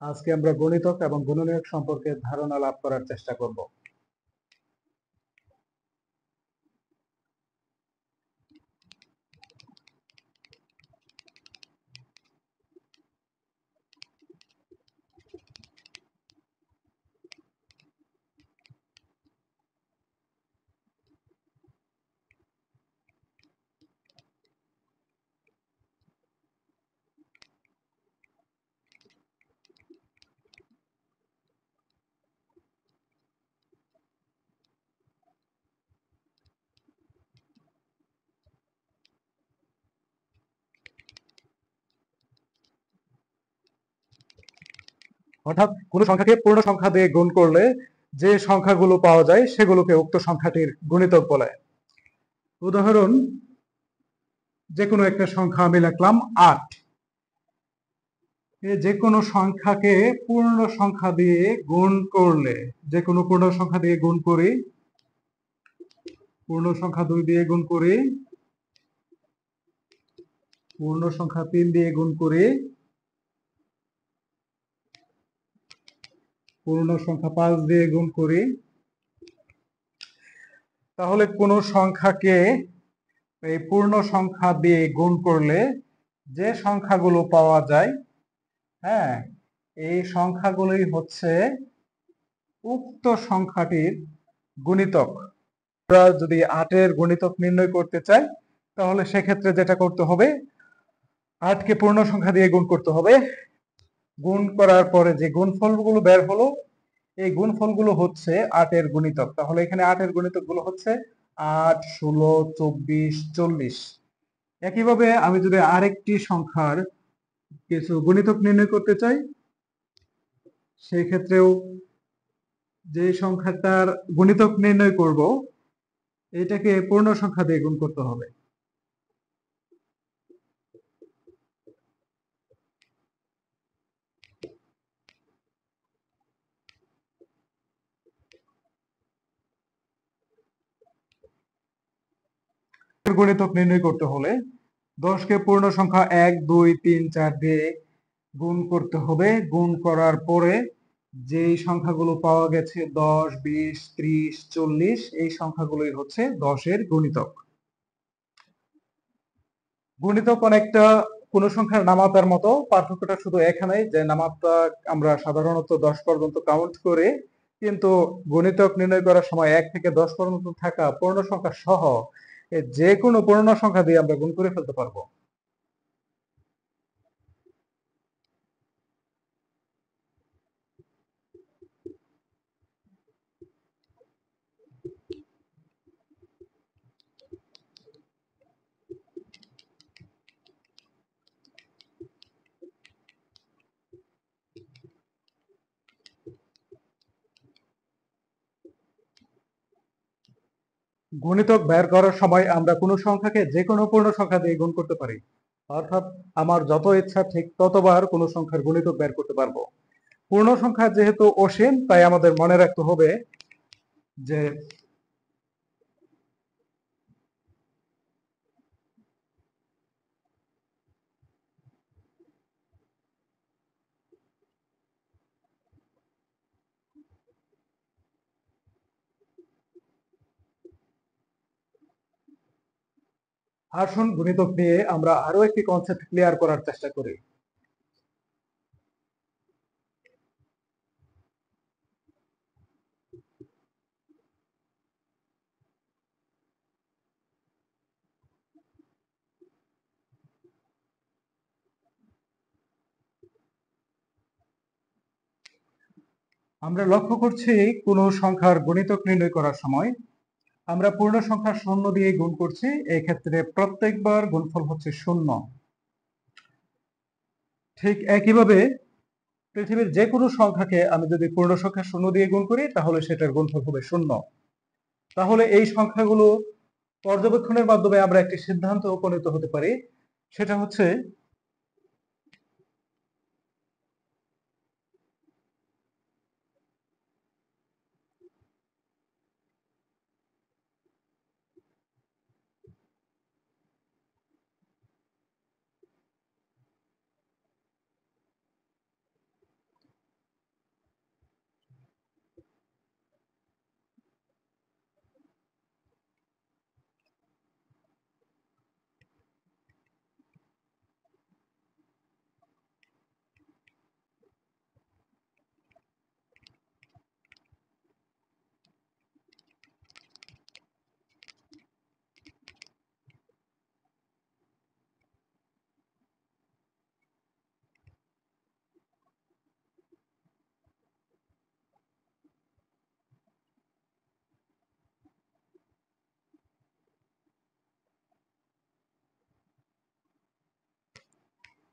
আজকে আমরা গণিতক এবং গুণনীয়ক সম্পর্কে ধারণা লাভ করার চেষ্টা করব। অর্থাৎ কোন সংখ্যাকে পূর্ণ সংখ্যা দিয়ে গুণ করলে যে সংখ্যাগুলো পাওয়া যায় সেগুলোকে উক্ত সংখ্যাটির গুণিতক বলে। উদাহরণ, যে কোনো একটা সংখ্যা আমি লিখলাম 8। যে কোনো সংখ্যাকে পূর্ণ সংখ্যা দিয়ে গুণ করলে, যে কোনো পূর্ণ সংখ্যা দিয়ে গুণ করি, পূর্ণ সংখ্যা 2 দিয়ে গুণ করি, পূর্ণ সংখ্যা 3 দিয়ে গুণ করি, পূর্ণ সংখ্যা 5 দিয়ে গুণ করি, তাহলে কোন সংখ্যাকে এই পূর্ণ সংখ্যা দিয়ে গুণ করলে যে সংখ্যাগুলো পাওয়া যায়, হ্যাঁ, এই সংখ্যাগুলোই হচ্ছে উক্ত সংখ্যাটির গুণিতক। আমরা যদি 8-এর গুণিতক নির্ণয় করতে চাই তাহলে সেক্ষেত্রে যেটা করতে হবে, 8কে পূর্ণ সংখ্যা দিয়ে গুণ করতে হবে। গুণ করার পরে যে গুণফলগুলো বের হলো, এই গুণফলগুলো হচ্ছে 8-এর গুণিতক। তাহলে এখানে 8-এর গুণিতক গুলো হচ্ছে 8, 16, 24, 40। একইভাবে আমি যদি আরেকটি সংখ্যার কিছু গুণিতক নির্ণয় করতে চাই, সেই ক্ষেত্রেও যে সংখ্যাটার গুণিতক নির্ণয় করব, এটাকে পূর্ণ সংখ্যা দিয়ে গুণ করতে হবে। গুণিতক নির্ণয় করতে হলে 10কে পূর্ণ সংখ্যা 1, 2, 3, 4 দিয়ে গুণ করতে হবে। গুণ করার পরে যেই সংখ্যাগুলো পাওয়া গেছে 10, 20, 30, 40, এই সংখ্যাগুলোই হচ্ছে 10-এর গুণিতক। গুণিতক অনেকটা কোন সংখ্যার নামাতার মতো, পার্থক্যটা শুধু এখানেই যে নামাতা আমরা সাধারণত 10 পর্যন্ত কাউন্ট করে, কিন্তু গুণিতক নির্ণয় করার সময় 1 থেকে 10 পর্যন্ত থাকা পূর্ণ সংখ্যা সহ যে কোনো পূর্ণ সংখ্যা দিয়ে আমরা গুণ করে ফেলতে পারবো। গুণিতক বের করার সময় আমরা কোনো সংখ্যাকে যে কোনো পূর্ণ সংখ্যা দিয়ে গুণ করতে পারি। অর্থাৎ আমার যত ইচ্ছা ঠিক ততবার কোনো সংখ্যার গুণিতক বের করতে পারবো। পূর্ণ সংখ্যা যেহেতু অসীম, তাই আমাদের মনে রাখতে হবে যে আসুন গুণিতক নিয়ে আমরা আরো একটি কনসেপ্ট ক্লিয়ার করার চেষ্টা করি। আমরা লক্ষ্য করছি কোন সংখ্যার গুণিতক নির্ণয় করার সময় আমরা পূর্ণ সংখ্যা 0 দিয়ে গুণ করছি, এই ক্ষেত্রে প্রত্যেকবার গুণফল হচ্ছে 0। ঠিক একইভাবে পৃথিবীর যে কোনো সংখ্যাকে আমি যদি পূর্ণ সংখ্যা 0 দিয়ে গুণ করি তাহলে সেটার গুণফল হবে 0। তাহলে এই সংখ্যাগুলো পর্যবেক্ষণের মাধ্যমে আমরা একটি সিদ্ধান্ত উপনীত হতে পারি, সেটা হচ্ছে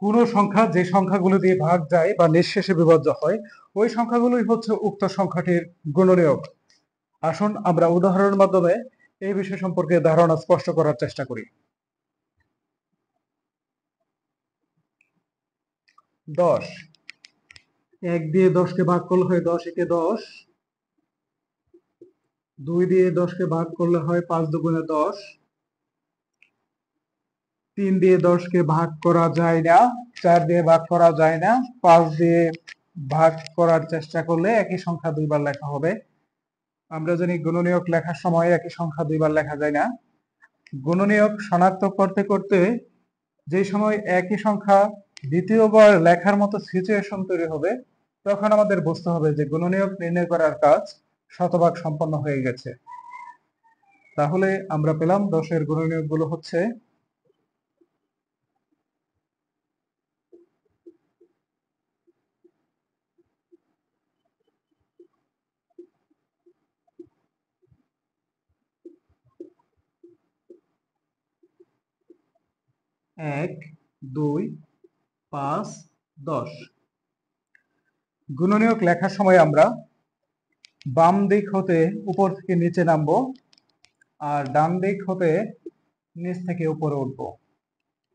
কোন সংখ্যা যে সংখ্যাগুলো দিয়ে ভাগ যায় বা নিঃশেষে বিভাজ্য হয় ওই সংখ্যাগুলোই হচ্ছে উক্ত সংখ্যাটির গুণনীয়ক। আসুন আমরা উদাহরণের মাধ্যমে এই বিষয় সম্পর্কে ধারণা স্পষ্ট করার চেষ্টা করি। 10, 1 দিয়ে 10কে ভাগ করলে হয় 10 একে 10, 2 দিয়ে 10কে ভাগ করলে হয় 5 দুগুণে 10, 3 দিয়ে 10কে ভাগ করা যায় না, 4 দিয়ে ভাগ করা যায় না, 5 দিয়ে ভাগ করার চেষ্টা করলে একই সংখ্যা দুইবার লেখা হবে। আমরা জানি গুণনীয়ক লেখার সময় একই সংখ্যা দুইবার লেখা যায় না। গুণনীয়ক শনাক্ত করতে করতে যে সময় একই সংখ্যা দ্বিতীয়বার লেখার মতো সিচুয়েশন তৈরি হবে তখন আমাদের বুঝতে হবে যে গুণনীয়ক নির্ণয় করার কাজ শতভাগ সম্পন্ন হয়ে গেছে। তাহলে আমরা পেলাম 10-এর গুণনীয়ক গুলো হচ্ছে 1, 2, 5, 10। গুণনীয়ক লেখার সময় আমরা বাম দিক হতে উপর থেকে নিচে নামবো আর ডান দিক হতে নিচ থেকে উপরে উঠবো,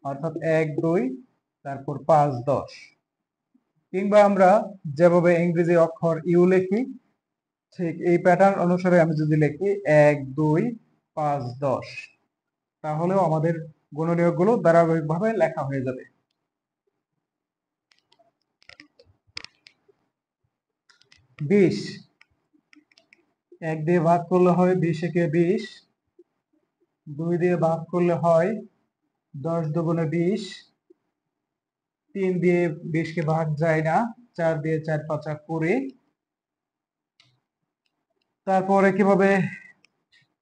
অর্থাৎ 1, 2, তারপর 5, 10। কিংবা আমরা যেভাবে ইংরেজি অক্ষর ইউ লিখি ঠিক এই প্যাটার্ন অনুসারে আমি যদি লিখি 1, 2, 5, 10, তাহলেও আমাদের গুণনীয়ক গুলো ধারাবাহিকভাবে লেখা হয়ে যাবে। 20, 1 দিয়ে ভাগ করলে হয় 20 একে 20, 2 দিয়ে ভাগ করলে হয় 10 দুগুণে 20, 3 দিয়ে 20কে ভাগ যায় না, 4 দিয়ে 4 5 20। তারপরে কিভাবে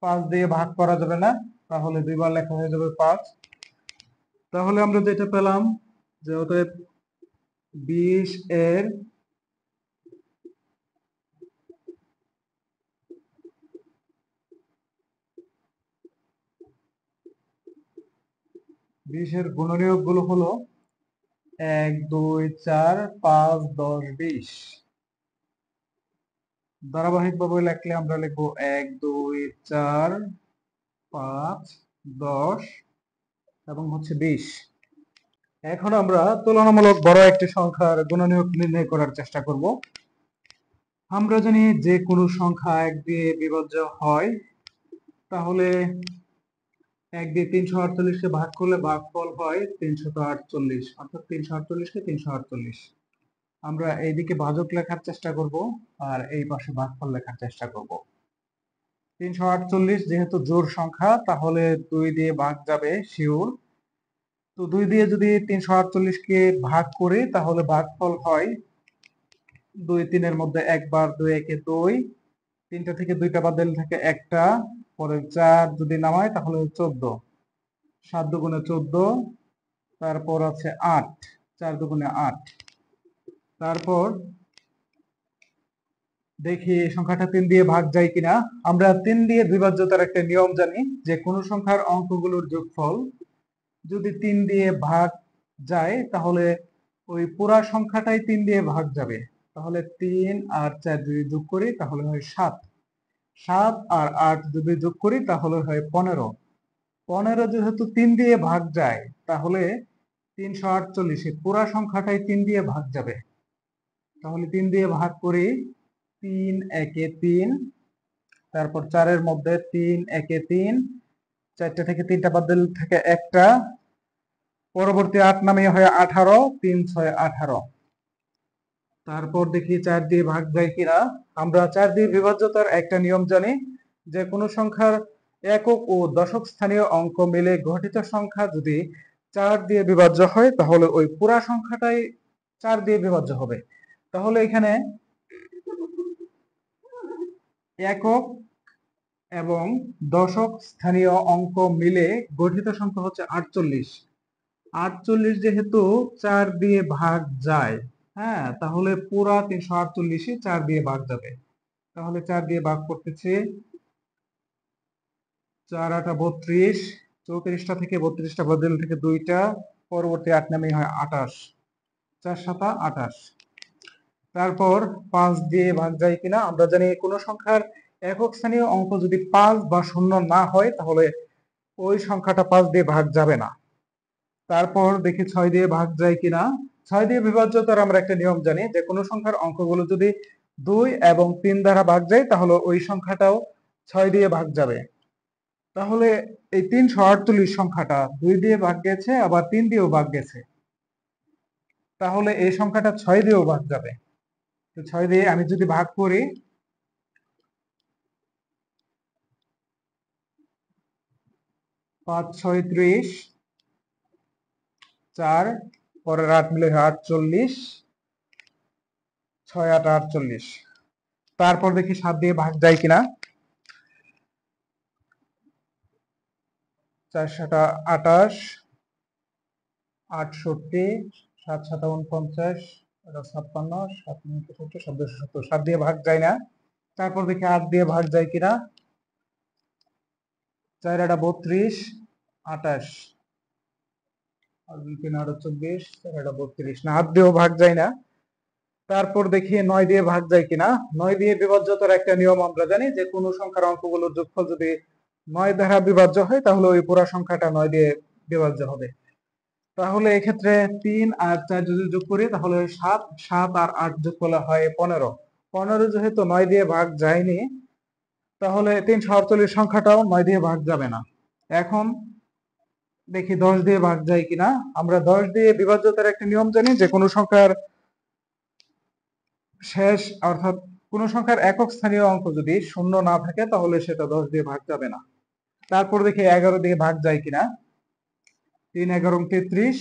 5 দিয়ে ভাগ করা যাবে না, তাহলে দুইবার লেখা হয়ে যাবে 5। তাহলে আমরা যেটা পেলাম যে অতএব 20 এর 20 এর গুণনীয়ক গুলো হলো 1, 2, 4, 5, 10, 20। ধারাবাহিকভাবে লিখলে আমরা লিখবো 1, 2, 4, 5, 10 এবং হচ্ছে 20। এখন আমরা তুলনামূলক বড় একটি সংখ্যার গুণনীয়ক নির্ণয় করার চেষ্টা করব। আমরা জানি যে কোনো সংখ্যা 1 দিয়ে বিভাজ্য হয়, তাহলে 1 দিয়ে 348কে ভাগ করলে ভাগফল হয় 348, অর্থাৎ 348কে 348। আমরা এইদিকে ভাজক লেখার চেষ্টা করব আর এই পাশে ভাগফল লেখার চেষ্টা করব। 348 যেহেতু জোড় সংখ্যা তাহলে 2 দিয়ে ভাগ যাবে শিওর। তো 2 দিয়ে যদি 348কে ভাগ করি তাহলে ভাগফল হয় 2 3 এর মধ্যে একবার, 2 একে 2, 3টা থেকে 2টা বাদ দিলে থাকে একটা, পরে 4 যদি নামাই তাহলে 14, 7 দুগুণে 14, তারপর আছে 8, 4 দুগুণে 8। তারপর দেখি এই সংখ্যাটা 3 দিয়ে ভাগ যায় কিনা। আমরা 3 দিয়ে বিভাজ্যতার একটা নিয়ম জানি যে কোন সংখ্যার অঙ্কগুলোর যোগফল যদি 3 দিয়ে ভাগ যায় তাহলে ওই পুরা সংখ্যাটাই 3 দিয়ে ভাগ যাবে। তাহলে 3 আর 4 যদি যোগ করি তাহলে হয় 7, 7 আর 8 যদি যোগ করি তাহলে হয় 15, 15 যেহেতু 3 দিয়ে ভাগ যায় তাহলে 348 পুরা সংখ্যাটাই 3 দিয়ে ভাগ যাবে। তাহলে 3 দিয়ে ভাগ করি, 3 একে 3, তারপর 4-এর মধ্যে 3 একে 3, 4টা থেকে 3টা বাদ দিলে থাকে একটা, পরবর্তী 8 নামিয়ে হয় 18, 3 6 18। তারপর দেখি 4 দিয়ে ভাগ যায় কিনা। আমরা 4 দিয়ে বিভাজ্যতার একটা নিয়ম জানি যে কোনো সংখ্যার একক ও দশক স্থানীয় অঙ্ক মিলে গঠিত সংখ্যা যদি 4 দিয়ে বিভাজ্য হয় তাহলে ওই পুরা সংখ্যাটাই 4 দিয়ে বিভাজ্য হবে। তাহলে এখানে একক এবং দশক স্থানীয় অঙ্ক মিলে গঠিত সংখ্যা হচ্ছে 48। 48 যেহেতু 4 দিয়ে ভাগ যায়, হ্যাঁ, তাহলে পুরা 348ই 4 দিয়ে ভাগ যাবে। তাহলে 4 দিয়ে ভাগ করতেছি, 4 8 32, 34টা থেকে 32টা বাদ দিলে থেকে 2টা, পরবর্তী 8 নামেই হয় 28, 4 7 28। তারপর 5 দিয়ে ভাগ যায় কিনা? আমরা জানি কোনো সংখ্যার একক স্থানীয় অঙ্ক যদি 5 বা 0 না হয় তাহলে ওই সংখ্যাটা 5 দিয়ে ভাগ যাবে না। তারপর দেখি 6 দিয়ে ভাগ যায় কিনা। 6 দিয়ে বিভাজ্যতার আমরা একটা নিয়ম জানি যে কোনো সংখ্যার অঙ্কগুলো যদি 2 এবং 3 দ্বারা ভাগ যায় তাহলে ওই সংখ্যাটাও 6 দিয়ে ভাগ যাবে। তাহলে এই 348 সংখ্যাটা 2 দিয়ে ভাগ গেছে, আবার 3 দিয়েও ভাগ গেছে, তাহলে এই সংখ্যাটা 6 দিয়েও ভাগ যাবে। তো 6 দিয়ে আমি যদি ভাগ করি, 5 6 30, 4 পরের 8 মিলে 48, 6 8 48। তারপর দেখি 7 দিয়ে ভাগ যায় কিনা। 4 7 28, 68, 7 7 49, 56, 7 9 65, 7 270। 7 দিয়ে ভাগ যায় না। তারপর দেখি 8 দিয়ে ভাগ যায় কিনা। 4 8 32, 28, আর 3 8 24, 4 8 32। না, 8 দিয়েও ভাগ যায় না। তারপর দেখি 9 দিয়ে ভাগ যায় কিনা। 9 দিয়ে বিভাজ্যতার একটা নিয়ম আমরা জানি যে কোনো সংখ্যার অঙ্কগুলোর যোগফল যদি 9 দ্বারা বিভাজ্য হয় তাহলে ওই পুরো সংখ্যাটা 9 দিয়ে বিভাজ্য হবে। তাহলে এক্ষেত্রে 3 আর 4 যদি যোগ করি তাহলে 7, 7 আর 8 যোগ করলে হয় 15। 15 যেহেতু 9 দিয়ে ভাগ যায়নি, তাহলে 348 সংখ্যাটাও 9 দিয়ে ভাগ যাবে না। এখন দেখি 10 দিয়ে ভাগ যায় কিনা। আমরা 10 দিয়ে বিভাজ্যতার একটা নিয়ম জানি যে কোনো সংখ্যার শেষ অর্থাৎ কোন সংখ্যার একক স্থানীয় অঙ্ক যদি 0 না থাকে তাহলে সেটা 10 দিয়ে ভাগ যাবে না। তারপর দেখি 11 দিয়ে ভাগ যায় কিনা। 3 11 33,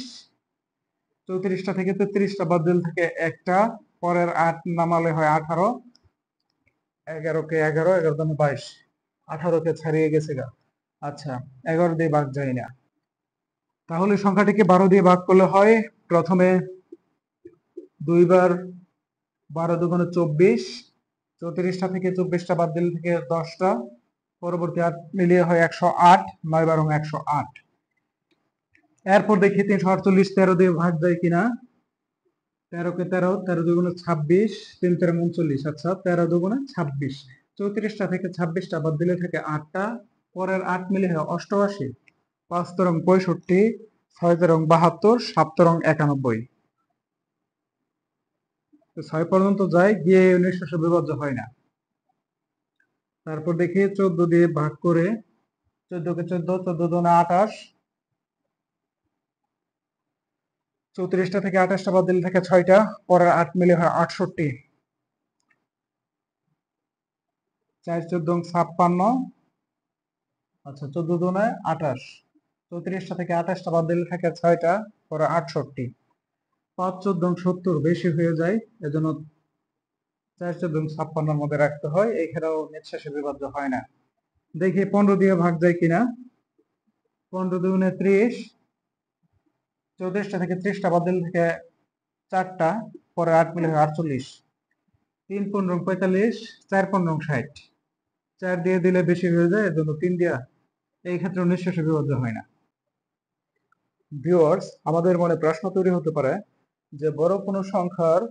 34টা থেকে 33টা বাদ দিলে থাকে একটা, পরের 8 নামালে হয় 18, 11 কে 11, 11 দামে 22, 18 কে ছাড়িয়ে গেছে গা। আচ্ছা, 11 দিয়ে ভাগ যায় না। তাহলে সংখ্যাটিকে 12 দিয়ে ভাগ করলে হয় প্রথমে 2 বার 12 দুগুণে 24, 34টা থেকে 24টা বাদ দিলে থেকে 10টা, পরবর্তী 8 মিলিয়ে হয় 108, 9 12 108। এরপর দেখি 348 13 দিয়ে ভাগ যায় কিনা। 13 কে 13, 13 দুগুণে 26, 3 13 39। আচ্ছা, 13 দুগুণে 26, 34টা থেকে 26টা বাদ দিলে থাকে 8টা, পরের 8 মিলিয়ে হয় 88, 5 13 65, 6 13 72, 7 13 91। 6 পর্যন্ত যায়, গিয়ে নিঃশেষে বিভাজ্য হয় না। তারপর দেখি 14 দিয়ে ভাগ করে। 14 কে 14, 14 দুগুণে 28, 34টা থেকে 28টা বাদ দিলে থাকে 6টা, পরের 8 মিলে হয় 68, 4 14 56। আচ্ছা, 14 দুগুণে 28, 34টা থেকে 28টা বাদ দিলে থাকে 6টা, পরে 68, 5 14 70 বেশি হয়ে যায়, এজন্য 4 14 56-র মধ্যে রাখতে হয়। এখানেও নিঃশেষে বিভাজ্য হয় না। দেখি 15 দিয়ে ভাগ যায় কিনা। 15 দুগুণে 30, 34টা থেকে 30টা বাদ দিলে থেকে 4টা, পরে 8 মিলে হয় 48, 3 15 45, 4 15 60। 4 দিয়ে দিলে বেশি হয়ে যায়, এজন্য 3 দিয়া এই ক্ষেত্রে নিঃশেষে বিভাজ্য হয় না। ভিউয়ার্স, আমাদের মনে প্রশ্ন তৈরি হতে পারে যে বড় কোনো সংখ্যার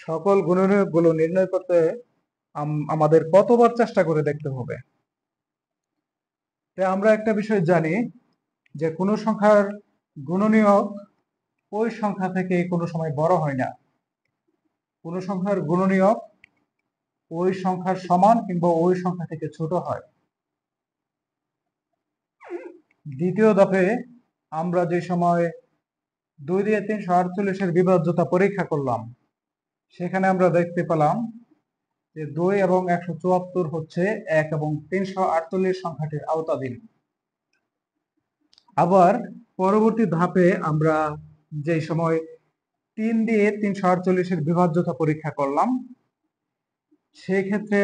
সকল গুণনীয়কগুলো নির্ণয় করতে আমাদের কতবার চেষ্টা করে দেখতে হবে। তাই আমরা একটা বিষয় জানি যে কোনো সংখ্যার গুণনীয়ক ওই সংখ্যা থেকে কোনো সময় বড় হয় না। কোনো সংখ্যার গুণনীয়ক ওই সংখ্যার সমান কিংবা ওই সংখ্যা থেকে ছোট হয়। দ্বিতীয় ধাপে আমরা যে সময় 2 দিয়ে 348-এর বিভাজ্যতা পরীক্ষা করলাম, সেখানে আমরা দেখতে পেলাম যে 2 এবং 174 হচ্ছে 1 এবং 348 সংখ্যাটির আওতাধীন। আবার পরবর্তী ধাপে আমরা যে সময় 3 দিয়ে 348-এর বিভাজ্যতা পরীক্ষা করলাম, সেই ক্ষেত্রে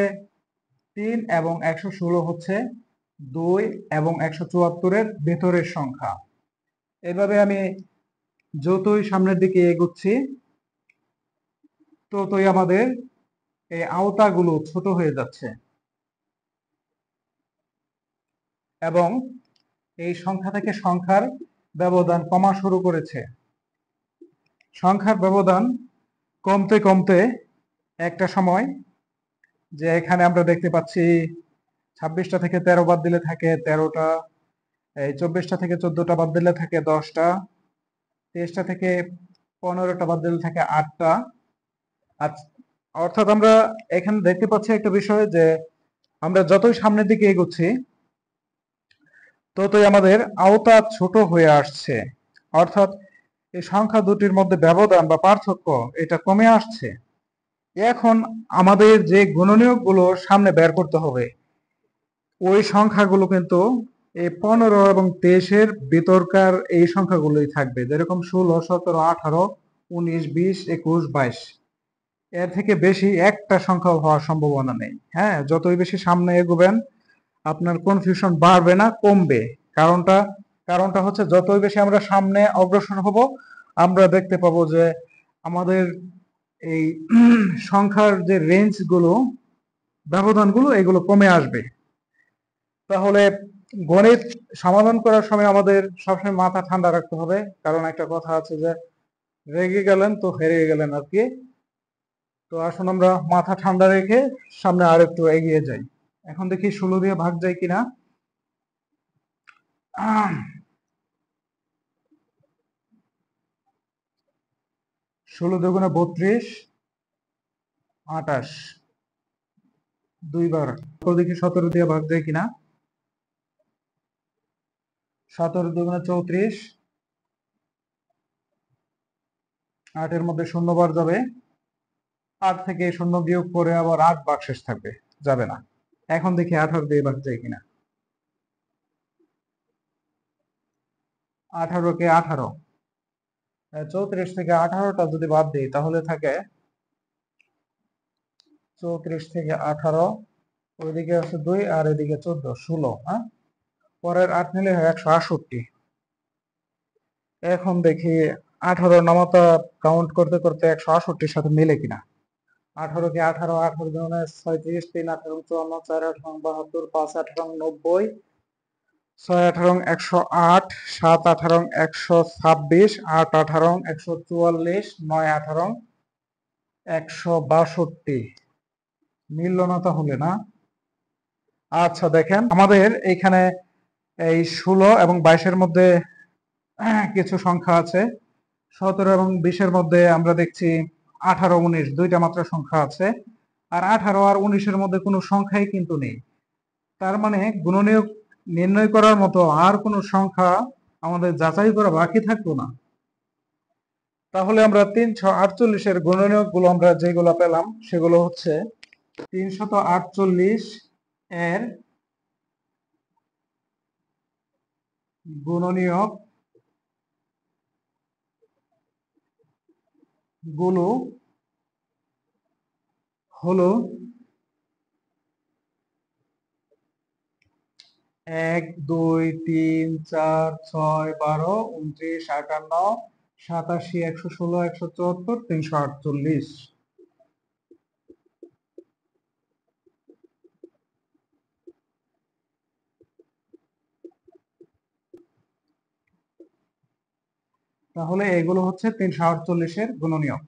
3 এবং 116 হচ্ছে 2 এবং 174-এর ভেতরের সংখ্যা। এভাবে আমি যতই সামনের দিকে এগোচ্ছি ততই আমাদের এই আওতাগুলো ছোট হয়ে যাচ্ছে এবং এই সংখ্যা থেকে সংখ্যার ব্যবধান কমা শুরু করেছে। সংখ্যার ব্যবধান কমতে কমতে একটা সময়, যে এখানে আমরা দেখতে পাচ্ছি 26টা থেকে 13 বাদ দিলে থাকে 13টা, এই 24টা থেকে 14টা বাদ দিলে থাকে 10টা, 23টা থেকে 15টা বাদ দিলে থাকে 8টা। আচ্ছা, অর্থাৎ আমরা এখানে দেখতে পাচ্ছি একটা বিষয় যে আমরা যতই সামনের দিকে এগোচ্ছি ততই আমাদের আওতা ছোট হয়ে আসছে, অর্থাৎ এই সংখ্যা দুটির মধ্যে ব্যবধান বা পার্থক্য এটা কমে আসছে। এখন আমাদের যে গুণনীয়ক গুলো সামনে বের করতে হবে, ওই সংখ্যাগুলো কিন্তু এই 15 এবং 23-এর ভিতরকার এই সংখ্যাগুলোই থাকবে, যেরকম 16, 17, 18, 19, 20, 21, 22। এর থেকে বেশি একটা সংখ্যা হওয়ার সম্ভাবনা নেই। হ্যাঁ, যতই বেশি সামনে এগোবেন আপনার কনফিউশন বাড়বে না, কমবে। কারণটা কারণটা হচ্ছে যতই বেশি আমরা সামনে অগ্রসর হব, আমরা দেখতে পাবো যে আমাদের এই সংখ্যার যে রেঞ্জ গুলো, ব্যবধানগুলো, এগুলো কমে আসবে। তাহলে গণিত সমাধান করার সময় আমাদের সবসময় মাথা ঠান্ডা রাখতে হবে, কারণ একটা কথা আছে যে রেগে গেলেন তো হেরে গেলেন আর কি। তো আসুন আমরা মাথা ঠান্ডা রেখে সামনে আর একটু এগিয়ে যাই। এখন দেখি 16 দিয়ে ভাগ যায় কিনা। 16 দুগুণে 32, 28, দুইবার। তো দেখি 17 দিয়ে ভাগ যায় কিনা। 17 দুগুণে 34, 8-এর মধ্যে শূন্য বার যাবে, 8 থেকে শূন্য বিয়োগ করে আবার 8 ভাগশেষ থাকবে, যাবে না। এখন দেখি 18 দিয়ে ভাগ যায় কিনা। 18 কে 18, 34 থেকে 18টা যদি বাদ দিই তাহলে থাকে 34 থেকে 18, ওইদিকে আছে 2 আর এদিকে 14, 16। হ্যাঁ, পরের 8 নিলে হয় 168। এখন দেখি 18 নামাতা কাউন্ট করতে করতে 168-র সাথে মিলে কিনা। 18 কে 18, 18 দুগুণে 36, 3 18, 54, 4 18, 72, 5 18, 90, 6 18, 108, 7 18, 126, 8 18, 144, 9 18, 162। মিলল না তাহলে, না? আচ্ছা, দেখেন আমাদের এইখানে এই 16 এবং 22-এর মধ্যে কিছু সংখ্যা আছে। 17 এবং 20-এর মধ্যে আমরা দেখছি 18, 19 দুইটা মাত্র সংখ্যা আছে। আর 18 আর 19-এর মধ্যে কোনো সংখ্যাই কিন্তু নেই। তার মানে গুণনীয়ক নির্ণয় করার মতো আর কোনো সংখ্যা আমাদের যাচাই করা বাকি থাকলো না। তাহলে আমরা 348-এর গুণনীয়ক গুলো আমরা যেগুলো পেলাম সেগুলো হচ্ছে 348 এর গুণনীয়ক গুলো হলো 1, 2, 3, 4, 6, 12, 29, 58, 87, 116, 174, 348। তাহলে এগুলো হচ্ছে 348-এর গুণনীয়ক।